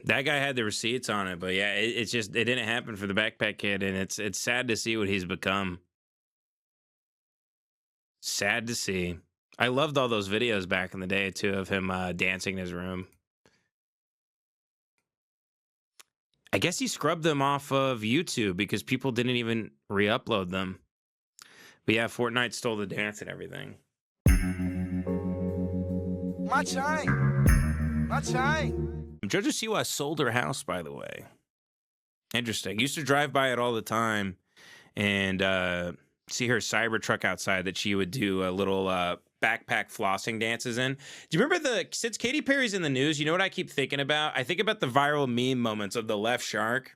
That guy had the receipts on it, but yeah, it's just it didn't happen for the backpack kid, and it's sad to see what he's become. Sad to see. I loved all those videos back in the day too of him dancing in his room. I guess he scrubbed them off of YouTube because people didn't even re-upload them. But yeah, Fortnite stole the dance and everything. My time. My time. Jojo Siwa sold her house, by the way. Interesting. Used to drive by it all the time and see her Cybertruck outside that she would do a little backpack flossing dances in. Do you remember since Katy Perry's in the news, you know what I keep thinking about? I think about the viral meme moments of the left shark.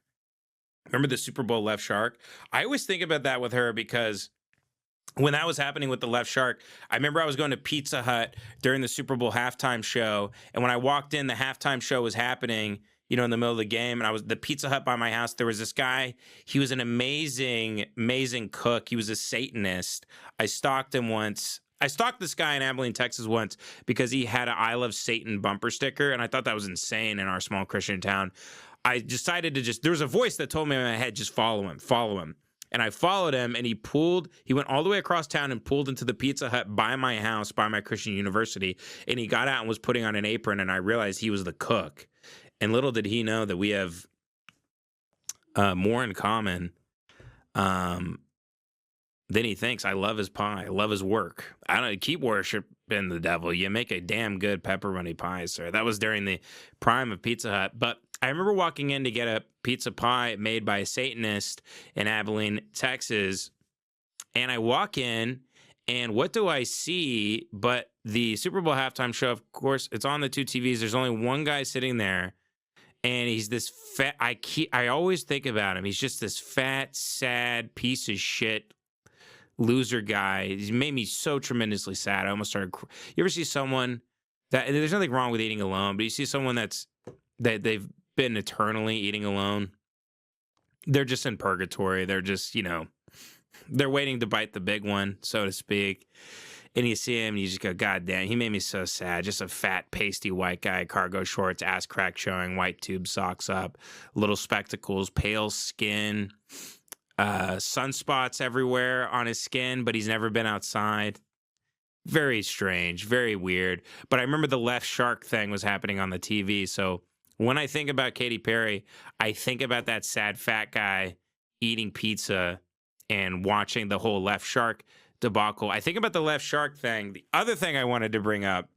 Remember the Super Bowl left shark? I always think about that with her because when that was happening with the left shark, I remember I was going to Pizza Hut during the Super Bowl halftime show. And when I walked in, the halftime show was happening, you know, in the middle of the game. And I was the Pizza Hut by my house. There was this guy. He was an amazing, amazing cook. He was a Satanist. I stalked him once. I stalked this guy in Abilene, Texas once because he had an I Love Satan bumper sticker. And I thought that was insane in our small Christian town. I decided to there was a voice that told me in my head, just follow him, follow him. And I followed him, and he went all the way across town and pulled into the Pizza Hut by my house, by my Christian university. And he got out and was putting on an apron, and I realized he was the cook. And little did he know that we have more in common than he thinks. I love his pie. I love his work. I don't keep worshiping the devil. You make a damn good pepperoni pie, sir. That was during the prime of Pizza Hut. But I remember walking in to get a pizza pie made by a Satanist in Abilene, Texas. And I walk in, and what do I see but the Super Bowl halftime show? Of course, it's on the two TVs. There's only one guy sitting there, and he's this fat. I always think about him. He's just this fat, sad piece of shit loser guy. He's made me so tremendously sad. I almost started. You ever see someone that there's nothing wrong with eating alone, but you see someone that they've been eternally eating alone. They're just in purgatory. They're just, you know, they're waiting to bite the big one, so to speak. And you see him and you just go, God damn, he made me so sad. Just a fat, pasty white guy, cargo shorts, ass crack showing, white tube socks up, little spectacles, pale skin, sunspots everywhere on his skin, but he's never been outside. Very strange, very weird. But I remember the left shark thing was happening on the TV, so when I think about Katy Perry, I think about that sad fat guy eating pizza and watching the whole left shark debacle. I think about the left shark thing. The other thing I wanted to bring up,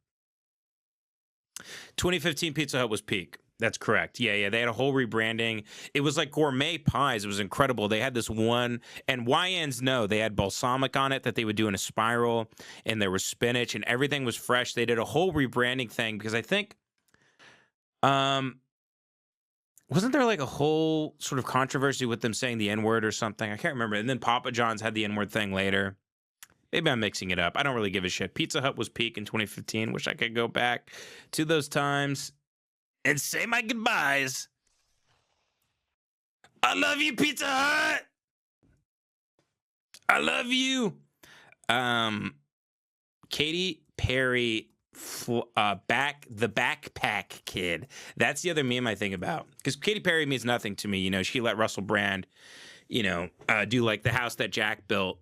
2015 Pizza Hut was peak. That's correct. Yeah. They had a whole rebranding. It was like gourmet pies. It was incredible. They had this one, and YNs know they had balsamic on it that they would do in a spiral, and there was spinach, and everything was fresh. They did a whole rebranding thing because I think wasn't there like a whole sort of controversy with them saying the N-word or something? I can't remember. And then Papa John's had the N-word thing later. Maybe I'm mixing it up. I don't really give a shit. Pizza Hut was peak in 2015. Wish I could go back to those times and say my goodbyes. I love you, Pizza Hut. I love you. Katy Perry, the backpack kid. That's the other meme I think about, because Katy Perry means nothing to me. You know, she let Russell Brand, you know, do like the house that Jack built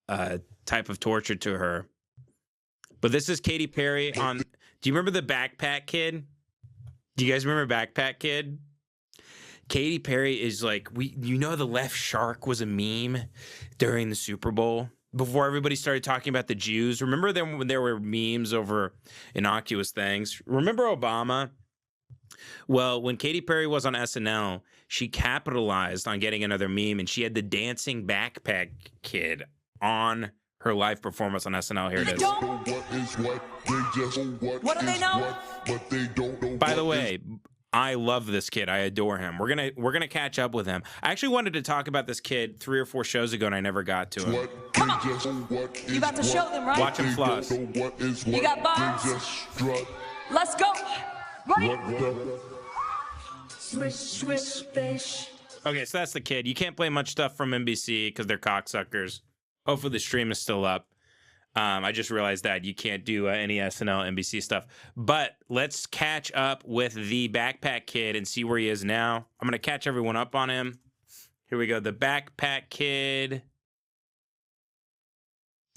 type of torture to her. But this is Katy Perry on. Do you remember the backpack kid? Do you guys remember Backpack Kid? Katy Perry is like, you know, the left shark was a meme during the Super Bowl before everybody started talking about the Jews. Remember them when there were memes over innocuous things? Remember Obama? Well, when Katy Perry was on SNL, she capitalized on getting another meme, and she had the dancing backpack kid on her live performance on SNL. Here it is. What do they know? By the way, I love this kid. I adore him. We're gonna catch up with him. I actually wanted to talk about this kid 3 or 4 shows ago, and I never got to him. Come on. You about to show them, right? Watch him floss. You got bombs? Let's go. Ready? Swish, swish, fish. Okay, so that's the kid. You can't play much stuff from NBC because they're cocksuckers. Hopefully the stream is still up. I just realized that you can't do any SNL, NBC stuff. But let's catch up with the Backpack Kid and see where he is now. I'm going to catch everyone up on him. Here we go. The Backpack Kid.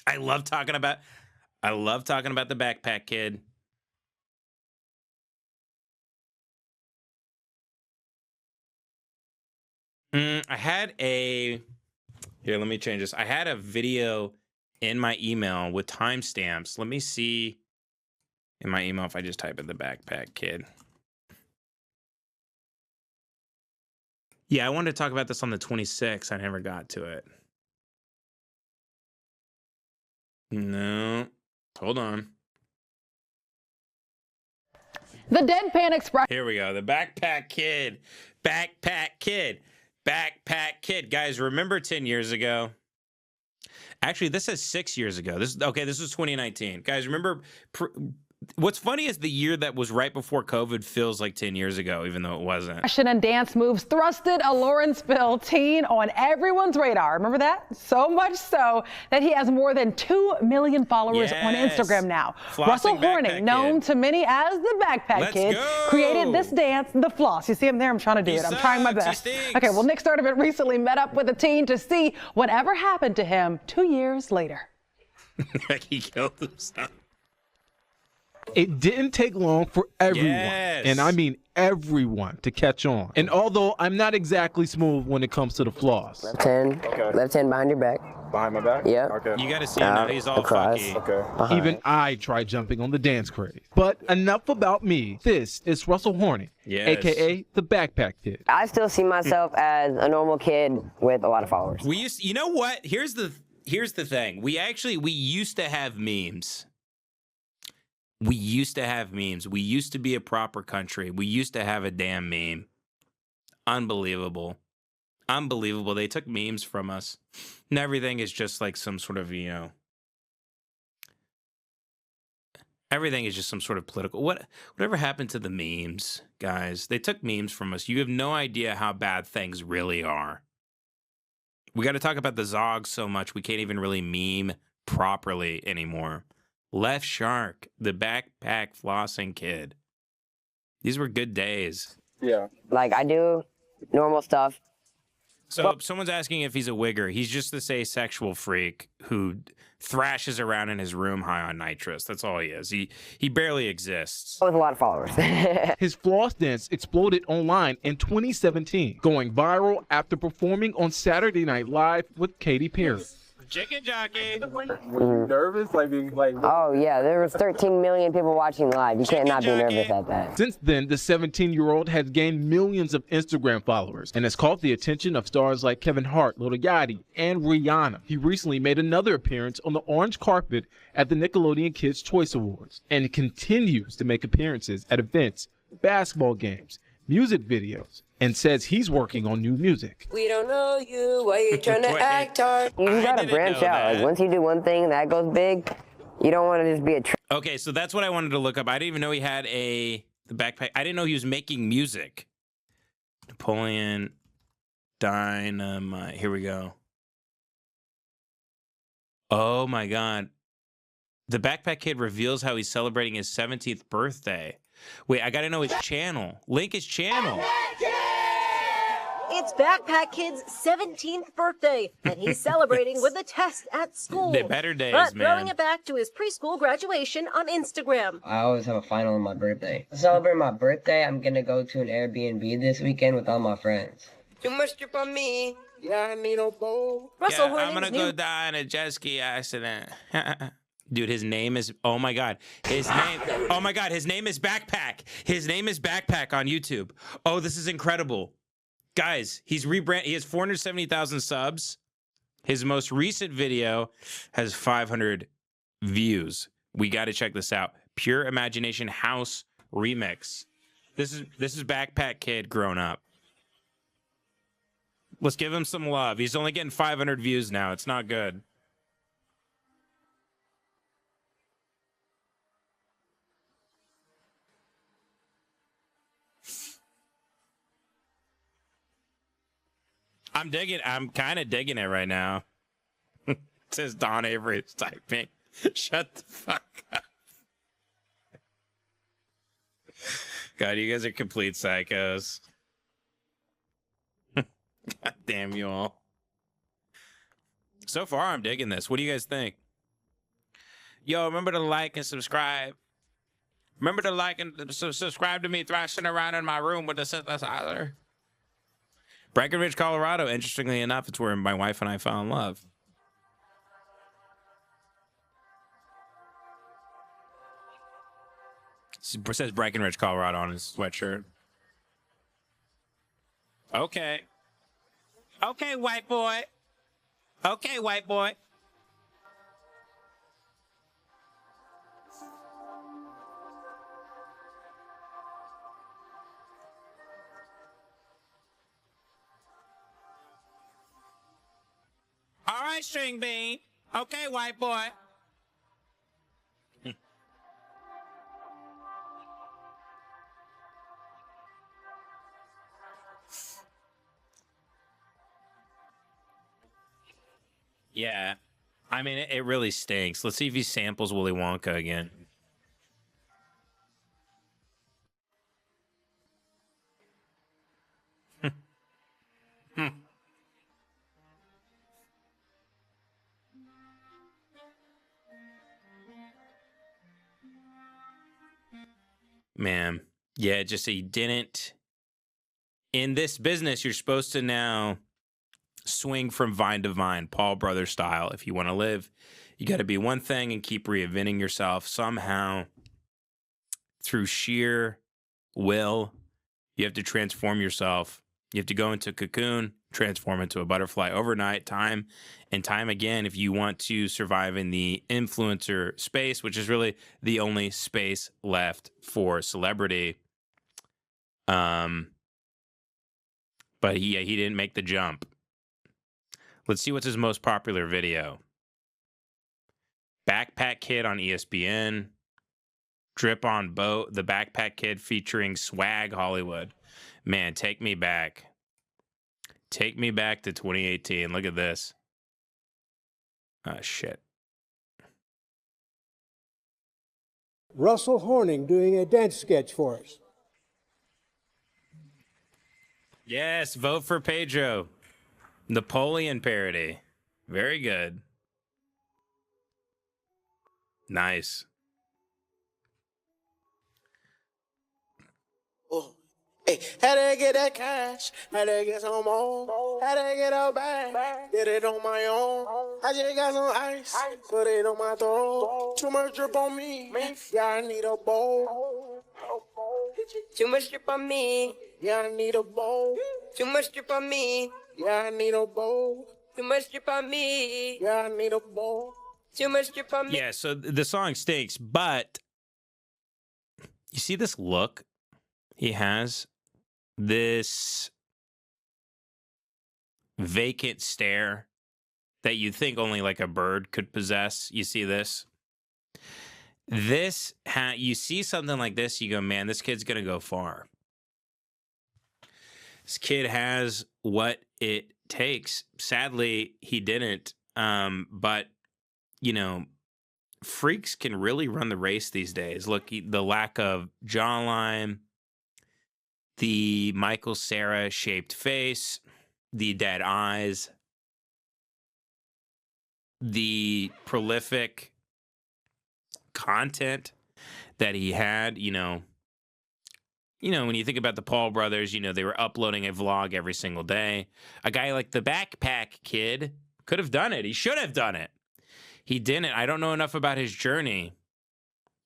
I love talking about the Backpack Kid. Here, let me change this. I had a video in my email with timestamps. Let me see in my email if I just type in the Backpack Kid. Yeah, I wanted to talk about this on the 26th. I never got to it. No. Hold on. The deadpan expression. Here we go. The Backpack Kid. Backpack Kid. Backpack Kid. Guys, remember 10 years ago? Actually, this is 6 years ago. This was 2019. Guys, remember, what's funny is the year that was right before COVID feels like 10 years ago, even though it wasn't. Fashion and dance moves thrusted a Lawrenceville teen on everyone's radar. Remember that? So much so that he has more than 2 million followers on Instagram now. Russell Horning, known to many as the Backpack Kid, created this dance, the floss. You see him there? I'm trying to do it. I'm trying my best. Okay, well, Nick Sturdivant recently met up with a teen to see whatever happened to him 2 years later. He killed himself. It didn't take long for everyone, and I mean everyone, to catch on. And although I'm not exactly smooth when it comes to the floss. Left hand, left hand behind your back. Behind my back? Yeah. Okay. You got to see him now. He's all across. funky. Okay. Even I tried jumping on the dance craze. But enough about me. This is Russell Horning, a.k.a. the Backpack Kid. I still see myself as a normal kid with a lot of followers. You know what? Here's the thing. We used to have memes. We used to have memes. We used to be a proper country. We used to have a damn meme. Unbelievable. Unbelievable. They took memes from us. And everything is just like some sort of, everything is just some sort of political. Whatever happened to the memes, guys? They took memes from us. You have no idea how bad things really are. We got to talk about the Zogs so much we can't even really meme properly anymore. Left Shark, the Backpack Flossing Kid. These were good days. Yeah. Like, I do normal stuff. So someone's asking if he's a wigger. He's just this asexual freak who thrashes around in his room high on nitrous. That's all he is. He barely exists. With a lot of followers. His floss dance exploded online in 2017, going viral after performing on Saturday Night Live with Katy Perry. Chicken jockey. Were you nervous? Oh, yeah. There was 13 million people watching live. You can't not be nervous at that. Since then, the 17-year-old has gained millions of Instagram followers and has caught the attention of stars like Kevin Hart, Lil Yachty, and Rihanna. He recently made another appearance on the orange carpet at the Nickelodeon Kids' Choice Awards and continues to make appearances at events, basketball games, music videos, and says he's working on new music. We don't know you, why you trying to act hard? You just gotta branch out. Like, once you do one thing that goes big, you don't want to just be a Okay, so that's what I wanted to look up. I didn't even know he had the Backpack. I didn't know he was making music. Napoleon Dynamite. Here we go. Oh my God. The Backpack Kid reveals how he's celebrating his 17th birthday. Wait, I gotta know his channel. Link his channel. It's Backpack Kid's 17th birthday, and he's celebrating with a test at school. The better days, but man. throwing it back to his preschool graduation on Instagram. I always have a final on my birthday. To celebrate my birthday, I'm gonna go to an Airbnb this weekend with all my friends. Too much drip on me. Yeah, I need no bowl. Russell I'm Horning's gonna go die in a jet ski accident. Dude, his name is, oh my God. His name is Backpack. His name is Backpack on YouTube. Oh, this is incredible. Guys, he has 470,000 subs. His most recent video has 500 views. We got to check this out. Pure Imagination House Remix. This is Backpack Kid grown up. Let's give him some love. He's only getting 500 views now. It's not good. I'm kind of digging it right now. It says Don Avery is typing. Shut the fuck up. God, you guys are complete psychos. God damn you all. So far, I'm digging this. What do you guys think? Yo, remember to like and subscribe. Remember to like and subscribe to me thrashing around in my room with the synthesizer. Breckenridge, Colorado. Interestingly enough, it's where my wife and I fell in love. It says Breckenridge, Colorado on his sweatshirt. Okay. Okay, white boy. Okay, white boy. All right, string bean. Okay, white boy. Yeah. I mean, it really stinks. Let's see if he samples Willy Wonka again. Man, yeah, just he didn't. In this business, you're supposed to now swing from vine to vine, Paul Brothers style. If you want to live, you got to be one thing and keep reinventing yourself somehow through sheer will. You have to transform yourself. You have to go into a cocoon, transform into a butterfly overnight, time and time again, if you want to survive in the influencer space, which is really the only space left for celebrity. But he didn't make the jump. Let's see what's his most popular video. Backpack Kid on ESPN. Drip on Boat, the Backpack Kid featuring Swag Hollywood. Man, take me back. Take me back to 2018. Look at this. Oh, shit. Russell Horning doing a dance sketch for us. Yes, vote for Pedro. Napoleon parody. Very good. Nice. Oh. Hey, had to get that cash, had to get some more, had to get a bag, did it on my own. I just got some ice, put it on my throat. Too much drip on me, yeah, I need a bowl. Too much drip on me. Yeah, I need a bowl. Too much drip on me. Yeah, I need a bowl. Too much drip on me. Yeah, I need a bowl. Too much drip on me. Yeah, so the song stinks, but you see this look he has? This vacant stare that you'd think only like a bird could possess. You see this? You see something like this, you go, man, this kid's gonna go far. This kid has what it takes. Sadly, he didn't. But you know, freaks can really run the race these days. Look, the lack of jawline, the Michael Cera shaped face, the dead eyes, the prolific content that he had, you know, when you think about the Paul brothers, they were uploading a vlog every single day. A guy like the Backpack Kid could have done it. He should have done it. He didn't. I don't know enough about his journey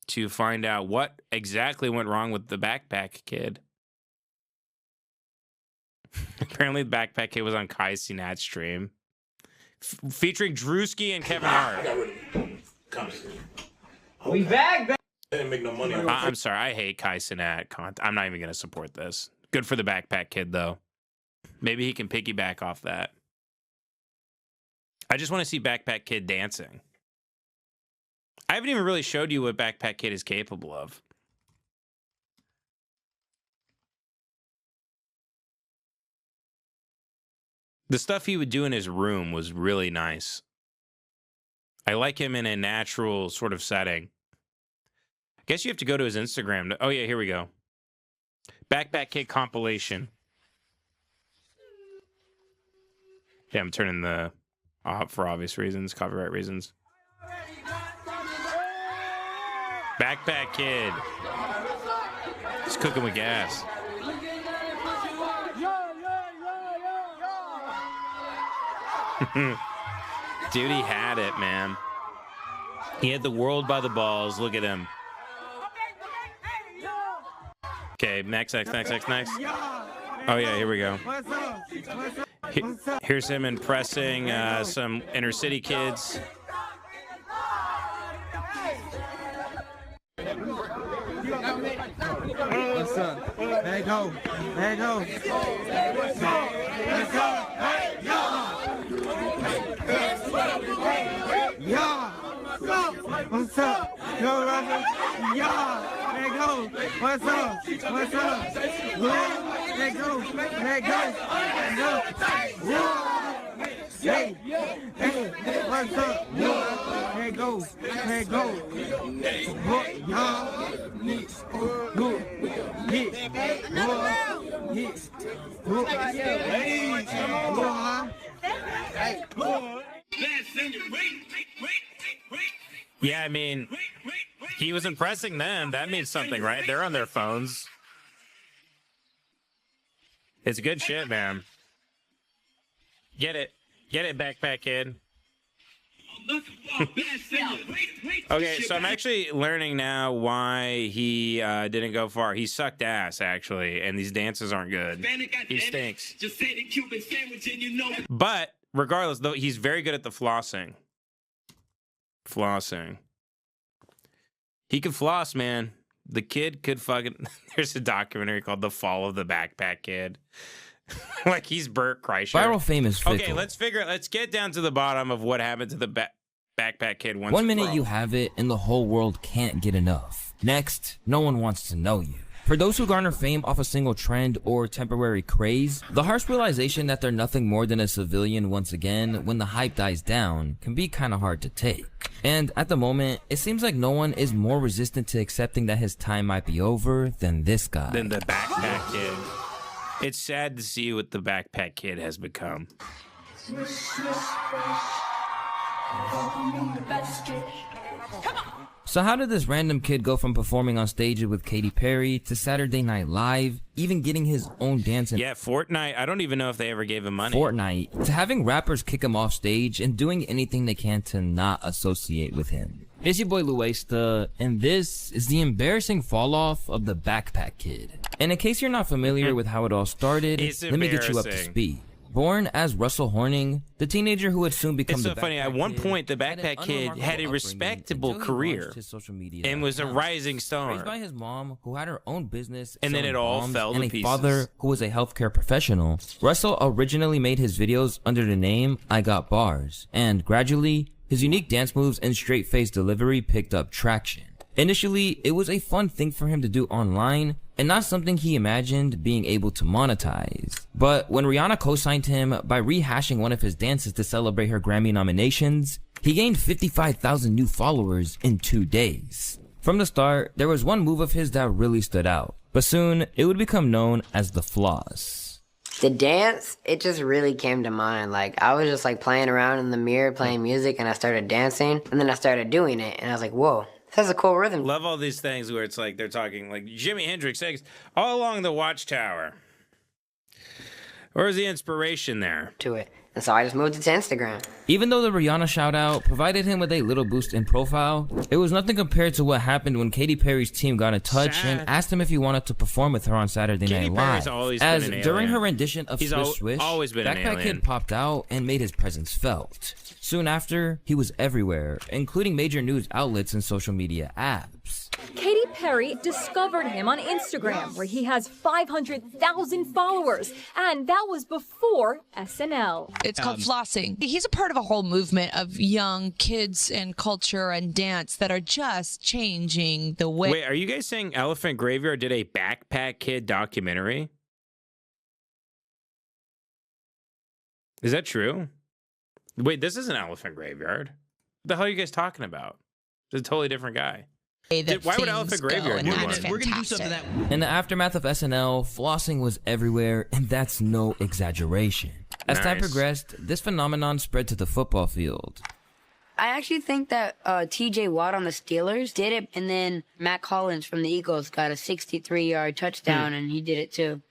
to find out what exactly went wrong with the Backpack Kid. Apparently, the Backpack Kid was on Kai Cenat's stream, featuring Drewski and Kevin Hart. We back. Didn't make no money. I'm sorry, I hate Kai Cenat. I'm not even going to support this. Good for the Backpack Kid, though. Maybe he can piggyback off that. I just want to see Backpack Kid dancing. I haven't even really showed you what Backpack Kid is capable of. The stuff he would do in his room was really nice. I like him in a natural sort of setting. I guess you have to go to his Instagram. Oh, yeah, here we go. Backpack Kid compilation. Yeah, I'm turning the off for obvious reasons, copyright reasons. Backpack Kid. He's cooking with gas. Dude, he had it, man. He had the world by the balls. Look at him. Okay, next. Oh, yeah, here we go. Here's him impressing some inner city kids. What's up? There you go. There you go. Let's go. Hey, yeah. What's up? Yo, Russell. Yeah. There you go. What's up? What's up? There you go. There you go. Yeah. Hey, hey, what's up? There you go. There you go. Yeah. Good. Yeah, I mean, he was impressing them. That means something, right? They're on their phones. It's good shit, man. Get it, Backpack Kid. Okay, so I'm actually learning now why he didn't go far. He sucked ass, actually, and these dances aren't good. He stinks. But regardless, though, he's very good at the flossing. He could floss, man. The kid could fucking... There's a documentary called The Fall of the Backpack Kid. Like he's Bert Kreischer. Viral fame is fickle. Okay, let's get down to the bottom of what happened to the Backpack Kid once. 1 minute you have it and the whole world can't get enough. Next, no one wants to know you. For those who garner fame off a single trend or temporary craze, the harsh realization that they're nothing more than a civilian once again when the hype dies down can be kinda hard to take. And at the moment, it seems like no one is more resistant to accepting that his time might be over than this guy. Than the Backpack Kid. It's sad to see what the Backpack Kid has become. So how did this random kid go from performing on stages with Katy Perry to Saturday Night Live, even getting his own dance? Yeah, Fortnite. I don't even know if they ever gave him money. Fortnite. To having rappers kick him off stage and doing anything they can to not associate with him. It's your boy Luesta, and this is the embarrassing fall off of the Backpack Kid. And in case you're not familiar with how it all started, let me get you up to speed. Born as Russell Horning, the teenager who would soon become it's the so funny. At one point, the Backpack Kid had a respectable career and was a rising star. Raised by his mom, who had her own business, and then it all fell to pieces. And a father who was a healthcare professional. Russell originally made his videos under the name I Got Bars, and gradually, his unique dance moves and straight-faced delivery picked up traction. Initially, it was a fun thing for him to do online, and not something he imagined being able to monetize. But when Rihanna co-signed him by rehashing one of his dances to celebrate her Grammy nominations, he gained 55,000 new followers in 2 days. From the start, there was one move of his that really stood out, but soon it would become known as the floss. The dance, it just really came to mind. Like, I was just like playing around in the mirror, playing music, and I started dancing, and then I started doing it, and I was like, whoa. That's a cool rhythm. Love all these things where it's like they're talking like Jimi Hendrix sings all along the Watchtower. Where's the inspiration there? To it. And so I just moved it to Instagram. Even though the Rihanna shout out provided him with a little boost in profile, it was nothing compared to what happened when Katy Perry's team got in touch and asked him if he wanted to perform with her on Saturday Night Live. As during her rendition of Swish Swish, Backpack Kid popped out and made his presence felt. Soon after, he was everywhere, including major news outlets and social media apps. Katy Perry discovered him on Instagram, where he has 500,000 followers, and that was before SNL. It's called flossing. He's a part of a whole movement of young kids and culture and dance that are just changing the way. Wait, are you guys saying Elephant Graveyard did a Backpack Kid documentary? Is that true? Wait, this is an Elephant Graveyard. the hell are you guys talking about? It's a totally different guy. Why would Elephant Graveyard do one? We're gonna do something that. In the aftermath of SNL, flossing was everywhere, and that's no exaggeration. As time progressed, this phenomenon spread to the football field. I actually think that T.J. Watt on the Steelers did it, and then Matt Collins from the Eagles got a 63-yard touchdown, and he did it too.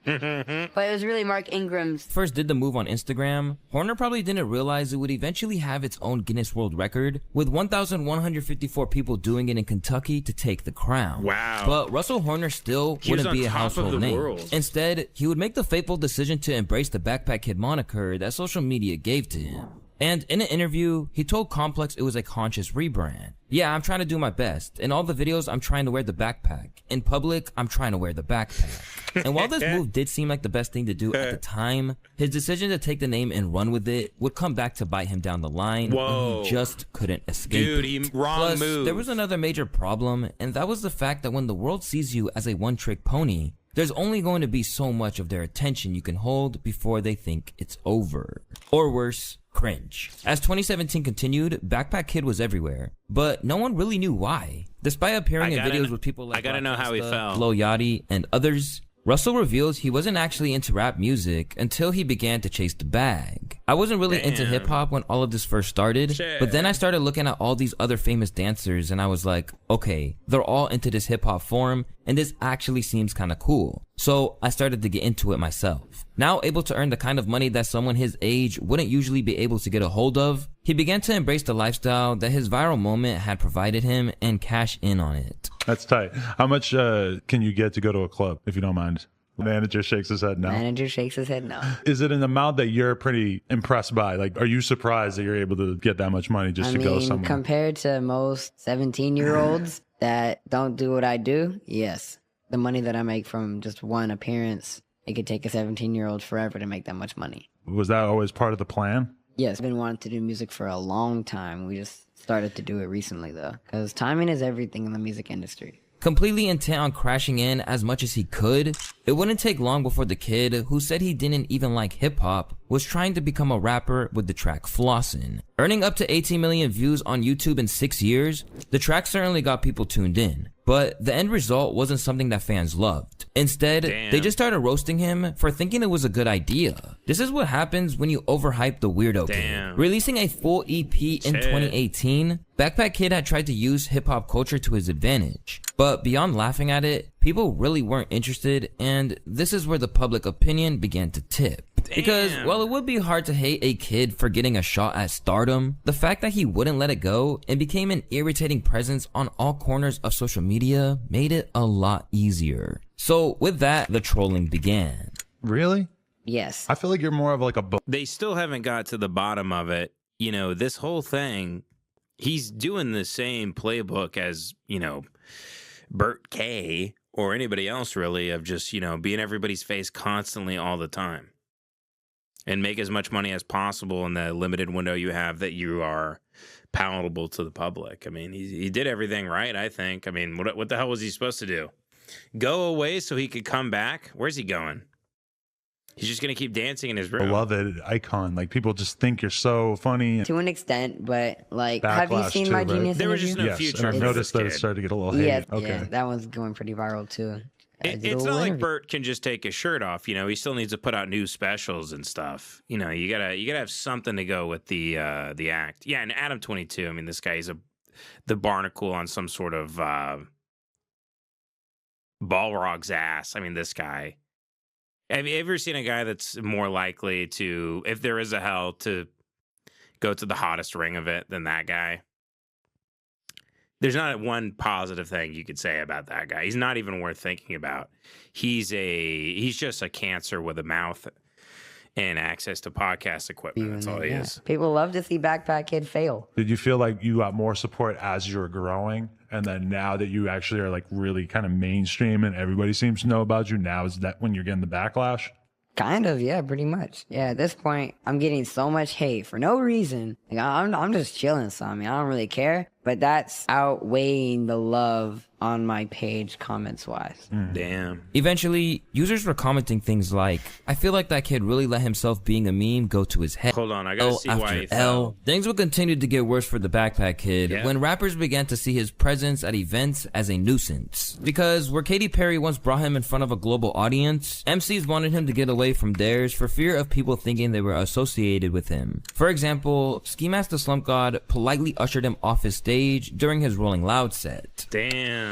But it was really Mark Ingram's. First did the move on Instagram, Horner probably didn't realize it would eventually have its own Guinness World Record, with 1,154 people doing it in Kentucky to take the crown. Wow. But Russell Horner still wouldn't be a household name. Instead, he would make the fateful decision to embrace the Backpack Kid moniker that social media gave to him. And in an interview, he told Complex it was a conscious rebrand. Yeah, I'm trying to do my best. In all the videos, I'm trying to wear the backpack. In public, I'm trying to wear the backpack. And while this move did seem like the best thing to do at the time, his decision to take the name and run with it would come back to bite him down the line. Whoa. He just couldn't escape it. Wrong Plus, move. there was another major problem, and that was the fact that when the world sees you as a one-trick pony, there's only going to be so much of their attention you can hold before they think it's over. Or worse, cringe. As 2017 continued, Backpack Kid was everywhere, but no one really knew why. Despite appearing in videos with people like I gotta know how he fell. Lil Yachty, and others, Russell reveals he wasn't actually into rap music until he began to chase the bag. I wasn't really into hip-hop when all of this first started, but then I started looking at all these other famous dancers and I was like, okay, they're all into this hip-hop form and this actually seems kind of cool. So I started to get into it myself. Now able to earn the kind of money that someone his age wouldn't usually be able to get a hold of, he began to embrace the lifestyle that his viral moment had provided him and cash in on it. That's tight. How much can you get to go to a club, if you don't mind? The manager shakes his head no. Manager shakes his head no. Is it an amount that you're pretty impressed by? Like, are you surprised that you're able to get that much money just to go somewhere? Compared to most 17-year-olds that don't do what I do, yes. The money that I make from just one appearance, it could take a 17-year-old forever to make that much money. Was that always part of the plan? Yes, I've been wanting to do music for a long time. We just started to do it recently, though, because timing is everything in the music industry. Completely intent on crashing in as much as he could, it wouldn't take long before the kid, who said he didn't even like hip-hop, was trying to become a rapper with the track Flossin'. Earning up to 18 million views on YouTube in 6 years, the track certainly got people tuned in. But the end result wasn't something that fans loved. Instead, they just started roasting him for thinking it was a good idea. This is what happens when you overhype the weirdo kid. Releasing a full EP in 2018, Backpack Kid had tried to use hip-hop culture to his advantage. But beyond laughing at it, people really weren't interested, and this is where the public opinion began to tip. Because while it would be hard to hate a kid for getting a shot at stardom, the fact that he wouldn't let it go and became an irritating presence on all corners of social media made it a lot easier. So with that, the trolling began. Really? Yes. I feel like you're more of like a... They still haven't got to the bottom of it. You know, this whole thing, he's doing the same playbook as, you know, Bert K or anybody else really, of just, you know, being everybody's face constantly all the time. And make as much money as possible in the limited window you have that you are palatable to the public. I mean, he did everything right, I think. I mean, what the hell was he supposed to do? Go away so he could come back? Where's he going? He's just going to keep dancing in his room. Beloved icon. Like, people just think you're so funny. To an extent, but, like, Backlash have you seen too, my right? Genius There was interview? just no future. And I've noticed that it started to get a little hate. Yes, Okay. yeah, that one's going pretty viral, too. It's not like Bert can just take his shirt off. You know, he still needs to put out new specials and stuff. You know, you gotta have something to go with the act. Yeah, and Adam 22. I mean, this guy is the barnacle on some sort of Balrog's ass. I mean, this guy. Have you ever seen a guy that's more likely to, if there is a hell, to go to the hottest ring of it than that guy? There's not one positive thing you could say about that guy. He's not even worth thinking about. He's just a cancer with a mouth and access to podcast equipment. That's all he is. People love to see Backpack Kid fail. Did you feel like you got more support as you were growing? And then now that you actually are like really kind of mainstream and everybody seems to know about you, now is that when you're getting the backlash? Kind of, yeah, pretty much. Yeah, at this point, I'm getting so much hate for no reason. Like, I'm just chilling, so I mean, I don't really care. but that's outweighing the love on my page comments wise. Damn. Eventually, users were commenting things like, I feel like that kid really let himself being a meme go to his head. Hold on, I gotta see why he L. fell. Things would continue to get worse for the Backpack Kid when rappers began to see his presence at events as a nuisance. Because where Katy Perry once brought him in front of a global audience, MCs wanted him to get away from theirs for fear of people thinking they were associated with him. For example, Ski Mask the Slump God politely ushered him off his stage during his Rolling Loud set. Damn.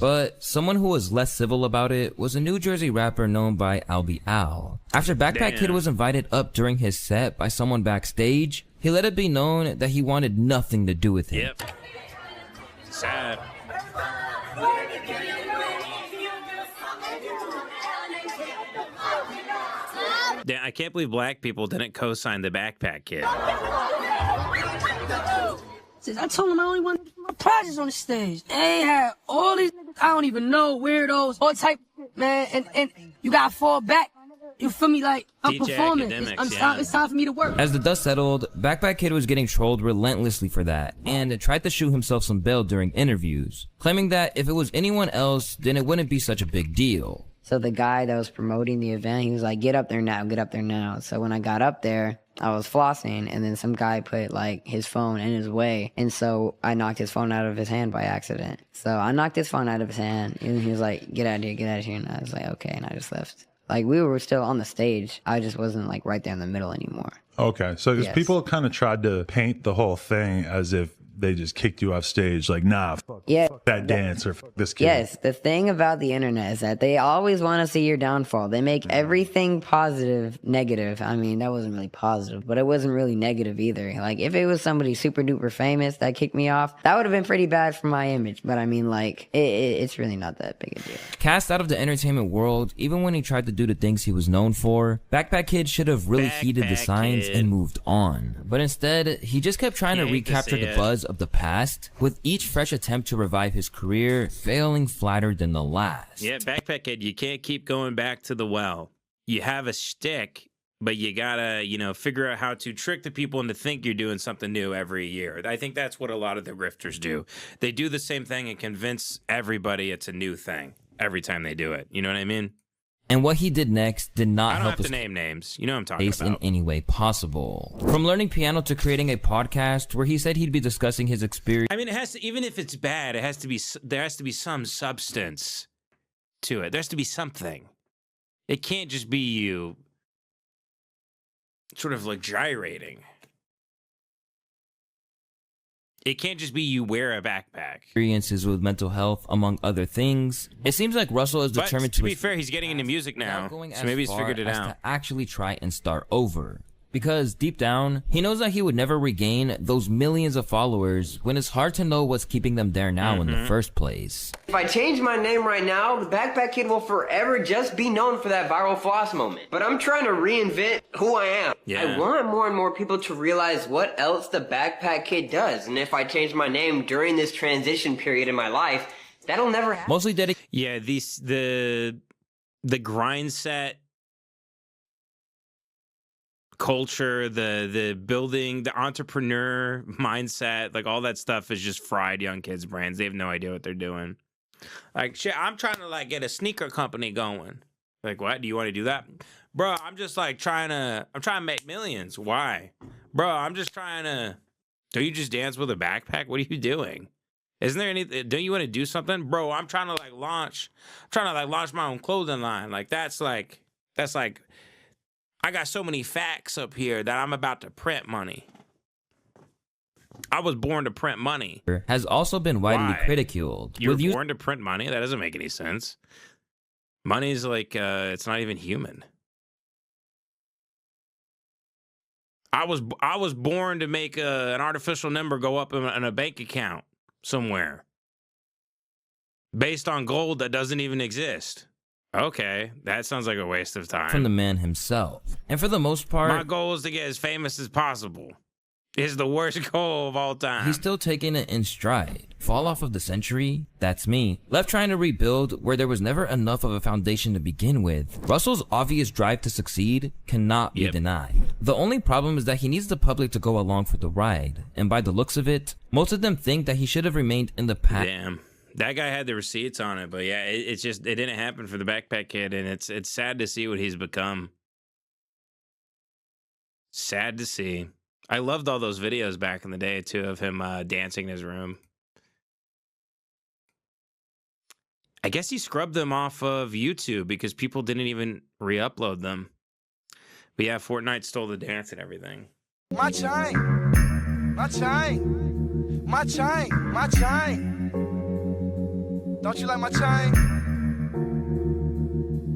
But someone who was less civil about it was a New Jersey rapper known by Albie Al. After Backpack Kid was invited up during his set by someone backstage, he let it be known that he wanted nothing to do with him. Yep. Sad. Yeah, I can't believe black people didn't co-sign the Backpack Kid. I told him I only wanted my projects on the stage. They had all these niggas I don't even know, weirdos, all type, man, and you gotta fall back. You feel me? Like, I'm performing. It's time for me to work. As the dust settled, Backpack Kid was getting trolled relentlessly for that, and tried to shoot himself some bail during interviews, claiming that if it was anyone else, then it wouldn't be such a big deal. So the guy that was promoting the event, he was like, get up there now, get up there now. So when I got up there, I was flossing, and then some guy put like his phone in his way, and so I knocked his phone out of his hand by accident. So I knocked his phone out of his hand, and he was like, get out of here, and I was like, okay, and I just left. Like, we were still on the stage, I just wasn't like right there in the middle anymore. Okay, so people kind of tried to paint the whole thing as if they just kicked you off stage, like, nah, fuck that dance or fuck this kid. Yes, the thing about the internet is that they always want to see your downfall. They make everything positive negative. I mean, that wasn't really positive, but it wasn't really negative either. Like, if it was somebody super duper famous that kicked me off, that would have been pretty bad for my image. But I mean, like, it's really not that big a deal. Cast out of the entertainment world, even when he tried to do the things he was known for, Backpack Kid should have really heeded the signs and moved on. But instead, he just kept trying to recapture the buzz of the past, with each fresh attempt to revive his career failing flatter than the last. Yeah, Backpack Kid, you can't keep going back to the well. You have a shtick, but you gotta, figure out how to trick the people into think you're doing something new every year. I think that's what a lot of the grifters do. They do the same thing and convince everybody it's a new thing every time they do it. You know what I mean? And what he did next did not I don't help have his to name names. You know what I'm talking case about. in any way possible. From learning piano to creating a podcast where he said he'd be discussing his experience. I mean, it has to, even if it's bad, there has to be some substance to it. There has to be something. It can't just be you sort of like gyrating. It can't just be you wear a backpack. Experiences with mental health, among other things. It seems like Russell is determined to be fair, he's getting into music now, so maybe he's figured it out. To actually try and start over. Because deep down, he knows that he would never regain those millions of followers when it's hard to know what's keeping them there now in the first place. If I change my name right now, the Backpack Kid will forever just be known for that viral floss moment. But I'm trying to reinvent who I am. Yeah. I want more and more people to realize what else the Backpack Kid does. And if I change my name during this transition period in my life, that'll never happen. Mostly dedicated. Yeah, the grind set culture, the building, the entrepreneur mindset, like all that stuff is just fried young kids' brains. They have no idea what they're doing. Like, shit, I'm trying to like get a sneaker company going. Like, what? Do you want to do that? Bro, I'm just like trying to make millions. Why? Bro, I'm just trying to, don't you just dance with a backpack? What are you doing? Isn't there anything, don't you want to do something? Bro, I'm trying to launch my own clothing line. Like, that's like, I got so many facts up here that I'm about to print money. I was born to print money. Has also been widely ridiculed. You were born to print money? That doesn't make any sense. Money's like, it's not even human. I was born to make an artificial number go up in a bank account somewhere based on gold that doesn't even exist. Okay, that sounds like a waste of time. From the man himself. And for the most part, my goal is to get as famous as possible. It's the worst goal of all time. He's still taking it in stride. Fall off of the century? That's me. Left trying to rebuild where there was never enough of a foundation to begin with. Russell's obvious drive to succeed cannot be denied. The only problem is that he needs the public to go along for the ride, and by the looks of it, most of them think that he should have remained in the past. Damn. That guy had the receipts on it, but yeah, it didn't happen for the Backpack Kid, and it's sad to see what he's become. Sad to see. I loved all those videos back in the day, too, of him dancing in his room. I guess he scrubbed them off of YouTube because people didn't even re-upload them. But yeah, Fortnite stole the dance and everything. My chain, my chain, my chain, my chain. Don't you like my chain?